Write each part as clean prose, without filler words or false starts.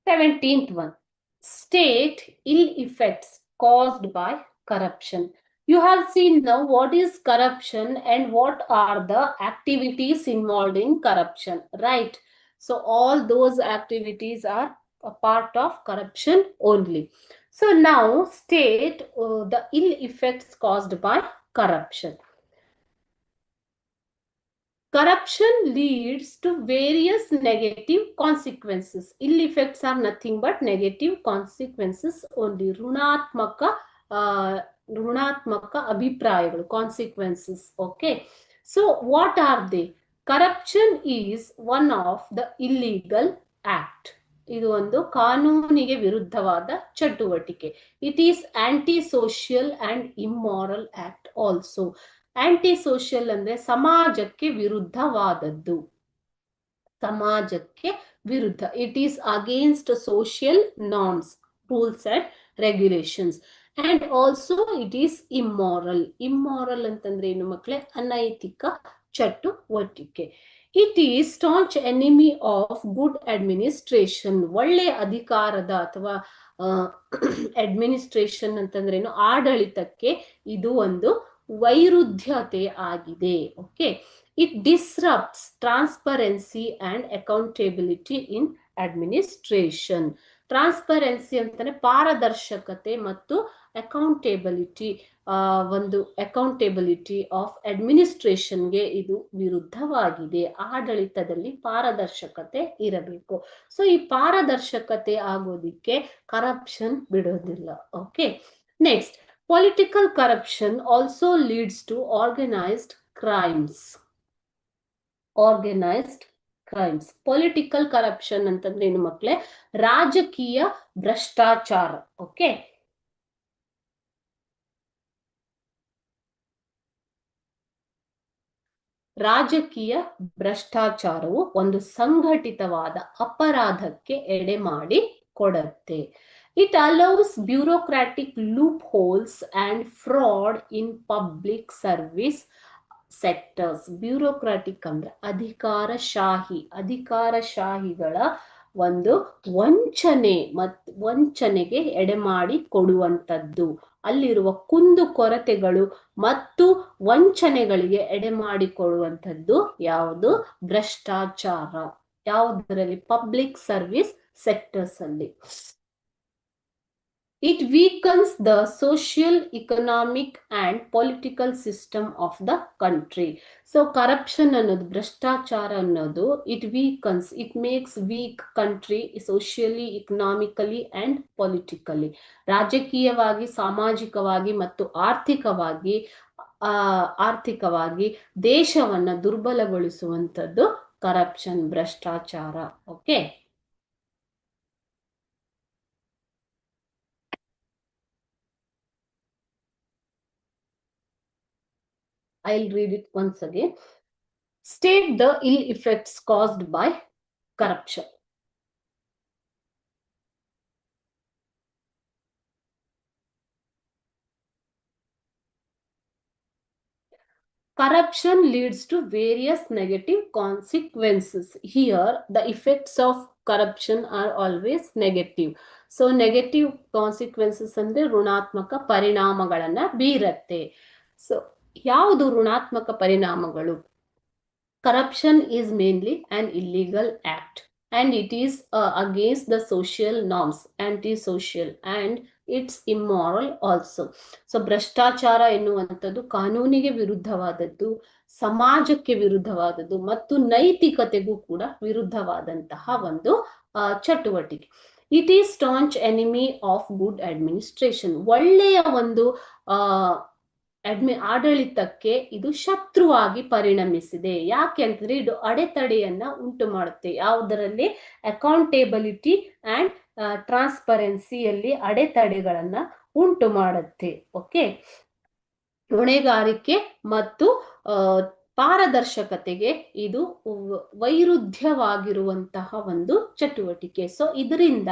17th one, state ill effects caused by corruption. You have seen now what is corruption and what are the activities involved in corruption, right? So all those activities are a part of corruption only. So now state the ill effects caused by corruption. Corruption leads to various negative consequences. Ill effects are nothing but negative consequences only. ಋಣಾತ್ಮಕ ಅಭಿಪ್ರಾಯಗಳು, consequences. Okay. So what are they? Corruption is one of the illegal act. ಇದು ಒಂದು ಕಾನೂನಿಗೆ ವಿರುದ್ಧವಾದ ಚಟುವಟಿಕೆ. It is anti-social and immoral act also. Aunty social ಅಂದ್ರೆ ಸಮಾಜಕ್ಕೆ ವಿರುದ್ಧವಾದದ್ದು. ಸಮಾಜಕ್ಕೆ ವಿರುದ್ಧ. It is against social norms, rules and regulations. And also it is immoral. Immoral ಅಂತಂದ್ರೆ ಏನು ಮಕ್ಕಳೇ? ಅನೈತಿಕ ಚಟುವಟಿಕೆ. It is staunch enemy of good administration. ಒಳ್ಳೆ ಅಧಿಕಾರದ ಅಥವಾ ಅಡ್ಮಿನಿಸ್ಟ್ರೇಷನ್ ಅಂತಂದ್ರೇನು? ಆಡಳಿತಕ್ಕೆ ಇದು ಒಂದು ವೈರುಧ್ಯತೆ ಆಗಿದೆ. Okay. It disrupts transparency and accountability in administration. Transparency ಅಂತಾನೆ ಪಾರದರ್ಶಕತೆ ಮತ್ತು ಅಕೌಂಟೆಬಿಲಿಟಿ, ಒಂದು ಅಕೌಂಟೆಬಿಲಿಟಿ ಆಫ್ ಅಡ್ಮಿನಿಸ್ಟ್ರೇಷನ್ಗೆ ಇದು ವಿರುದ್ಧವಾಗಿದೆ. ಆಡಳಿತದಲ್ಲಿ ಪಾರದರ್ಶಕತೆ ಇರಬೇಕು. ಸೊ ಈ ಪಾರದರ್ಶಕತೆ ಆಗೋದಿಕ್ಕೆ ಕರಪ್ಷನ್ ಬಿಡೋದಿಲ್ಲ. Okay. Next, political corruption also leads to organized crimes. Organized crimes. Political corruption ಅಂತಂದ್ರೆ ಏನು ಮಕ್ಕಳೇ? ರಾಜಕೀಯ ಭ್ರಷ್ಟಾಚಾರ. ಓಕೆ. ರಾಜಕೀಯ ಭ್ರಷ್ಟಾಚಾರವು ಒಂದು ಸಂಘಟಿತವಾದ ಅಪರಾಧಕ್ಕೆ ಎಡೆ ಮಾಡಿ ಕೊಡುತ್ತೆ. It allows bureaucratic loopholes and fraud in public service sectors. Bureaucratic ಅಂದ್ರೆ ಅಧಿಕಾರಶಾಹಿಗಳ ಒಂದು ವಂಚನೆಗೆ ಎಡೆಮಾಡಿ ಕೊಡುವಂಥದ್ದು. ಅಲ್ಲಿರುವ ಕುಂದು ಕೊರತೆಗಳು ಮತ್ತು ವಂಚನೆಗಳಿಗೆ ಎಡೆಮಾಡಿಕೊಡುವಂಥದ್ದು ಯಾವುದು? ಭ್ರಷ್ಟಾಚಾರ. ಯಾವುದರಲ್ಲಿ? ಪಬ್ಲಿಕ್ ಸರ್ವಿಸ್ ಸೆಕ್ಟರ್ಸ್ ಅಲ್ಲಿ. It weakens the social, economic and political system of the country. So corruption ಅನ್ನೋದು, ಭ್ರಷ್ಟಾಚಾರ ಅನ್ನೋದು, it weakens, it makes weak country socially, economically and politically. ರಾಜಕೀಯವಾಗಿ, ಸಾಮಾಜಿಕವಾಗಿ ಮತ್ತು ಆರ್ಥಿಕವಾಗಿ ದೇಶವನ್ನ ದುರ್ಬಲಗೊಳಿಸುವಂಥದ್ದು ಕರಪ್ಷನ್, ಭ್ರಷ್ಟಾಚಾರ. Okay. I'll read it once again. State the ill effects caused by corruption. Corruption leads to various negative consequences. Here, the effects of corruption are always negative. So, negative consequences ಅಂದ್ರೆ ಋಣಾತ್ಮಕ ಪರಿಣಾಮಗಳನ್ನ ಬೀರತ್ತೆ. So, ಯಾವುದು ಋಣಾತ್ಮಕ ಪರಿಣಾಮಗಳು? Corruption is mainly an illegal act and it is against the social norms, anti-social, and it's immoral also. So ಭ್ರಷ್ಟಾಚಾರ ಎನ್ನುವಂಥದ್ದು ಕಾನೂನಿಗೆ ವಿರುದ್ಧವಾದದ್ದು, ಸಮಾಜಕ್ಕೆ ವಿರುದ್ಧವಾದದ್ದು ಮತ್ತು ನೈತಿಕತೆಗೂ ಕೂಡ ವಿರುದ್ಧವಾದಂತಹ ಒಂದು ಚಟುವಟಿಕೆ. It is staunch enemy of good administration. ಒಳ್ಳೆಯ ಒಂದು ಆಡಳಿತಕ್ಕೆ ಇದು ಶತ್ರುವಾಗಿ ಪರಿಣಮಿಸಿದೆ. ಯಾಕೆ ಅಂತಂದ್ರೆ ಇದು ಅಡೆತಡೆಯನ್ನ ಉಂಟು ಮಾಡುತ್ತೆ. ಯಾವುದರಲ್ಲಿ? ಅಕೌಂಟೆಬಿಲಿಟಿ ಅಂಡ್ ಟ್ರಾನ್ಸ್ಪರೆನ್ಸಿಯಲ್ಲಿ ಅಡೆತಡೆಗಳನ್ನ ಉಂಟು ಮಾಡುತ್ತೆ. ಓಕೆ. ಹೊಣೆಗಾರಿಕೆ ಮತ್ತು ಪಾರದರ್ಶಕತೆಗೆ ಇದು ವೈರುಧ್ಯವಾಗಿರುವಂತಹ ಒಂದು ಚಟುವಟಿಕೆ. ಸೊ ಇದರಿಂದ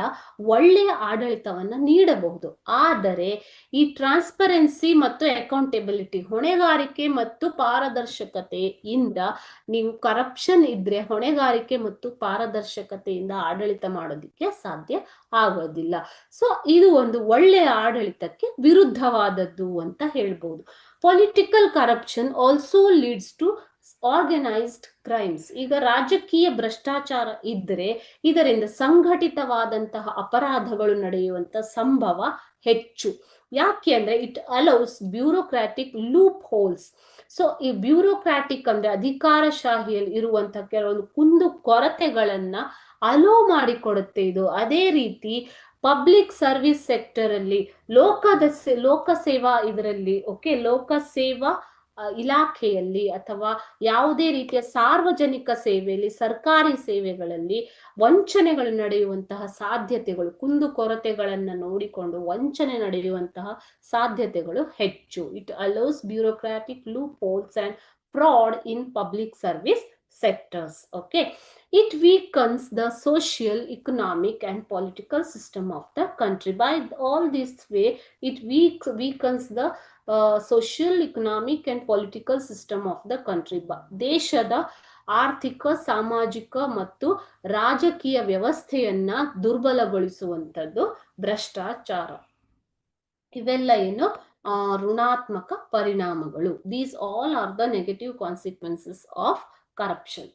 ಒಳ್ಳೆಯ ಆಡಳಿತವನ್ನ ನೀಡಬಹುದು. ಆದರೆ ಈ ಟ್ರಾನ್ಸ್ಪರೆನ್ಸಿ ಮತ್ತು ಅಕೌಂಟೆಬಿಲಿಟಿ, ಹೊಣೆಗಾರಿಕೆ ಮತ್ತು ಪಾರದರ್ಶಕತೆಯಿಂದ, ನೀವು ಕರಪ್ಷನ್ ಇದ್ರೆ ಹೊಣೆಗಾರಿಕೆ ಮತ್ತು ಪಾರದರ್ಶಕತೆಯಿಂದ ಆಡಳಿತ ಮಾಡೋದಿಕ್ಕೆ ಸಾಧ್ಯ ಆಗೋದಿಲ್ಲ. ಸೊ ಇದು ಒಂದು ಒಳ್ಳೆಯ ಆಡಳಿತಕ್ಕೆ ವಿರುದ್ಧವಾದದ್ದು ಅಂತ ಹೇಳ್ಬೋದು. Political corruption also leads to organised crimes. ಈಗ ರಾಜಕೀಯ ಭ್ರಷ್ಟಾಚಾರ ಇದ್ರೆ ಇದರಿಂದ ಸಂಘಟಿತವಾದಂತಹ ಅಪರಾಧಗಳು ನಡೆಯುವಂತ ಸಂಭವ ಹೆಚ್ಚು. ಯಾಕೆ ಅಂದ್ರೆ it allows bureaucratic loopholes. So ಈ ಬ್ಯೂರೋಕ್ರಾಟಿಕ್ ಅಂದ್ರೆ ಅಧಿಕಾರಶಾಹಿಯಲ್ಲಿ ಇರುವಂತಹ ಕೆಲವೊಂದು ಕುಂದು ಕೊರತೆಗಳನ್ನ ಅಲೋ ಮಾಡಿಕೊಡುತ್ತೆ ಇದು. ಅದೇ ರೀತಿ ಪಬ್ಲಿಕ್ ಸರ್ವಿಸ್ ಸೆಕ್ಟರ್ ಅಲ್ಲಿ, ಲೋಕಸೇವಾ ಇದರಲ್ಲಿ, ಲೋಕಸೇವಾ ಇಲಾಖೆಯಲ್ಲಿ ಅಥವಾ ಯಾವುದೇ ರೀತಿಯ ಸಾರ್ವಜನಿಕ ಸೇವೆಯಲ್ಲಿ, ಸರ್ಕಾರಿ ಸೇವೆಗಳಲ್ಲಿ ವಂಚನೆಗಳು ನಡೆಯುವಂತಹ ಸಾಧ್ಯತೆಗಳು, ಕುಂದು ಕೊರತೆಗಳನ್ನ ನೋಡಿಕೊಂಡು ವಂಚನೆ ನಡೆಯುವಂತಹ ಸಾಧ್ಯತೆಗಳು ಹೆಚ್ಚು. It allows bureaucratic loopholes and fraud in public service sectors. It weakens the social, economic and political system of the country. By all this way, it weakens the social, economic and political system of the country. ದೇಶದ ಆರ್ಥಿಕ, ಸಾಮಾಜಿಕ ಮತ್ತು ರಾಜಕೀಯ ವ್ಯವಸ್ಥೆಯನ್ನ ದುರ್ಬಲಗೊಳಿಸುವಂತದ್ದು ಭ್ರಷ್ಟಾಚಾರ. ಇವೆಲ್ಲ ಏನು ಋಣಾತ್ಮಕ ಪರಿಣಾಮಗಳು. These all are the negative consequences of corruption.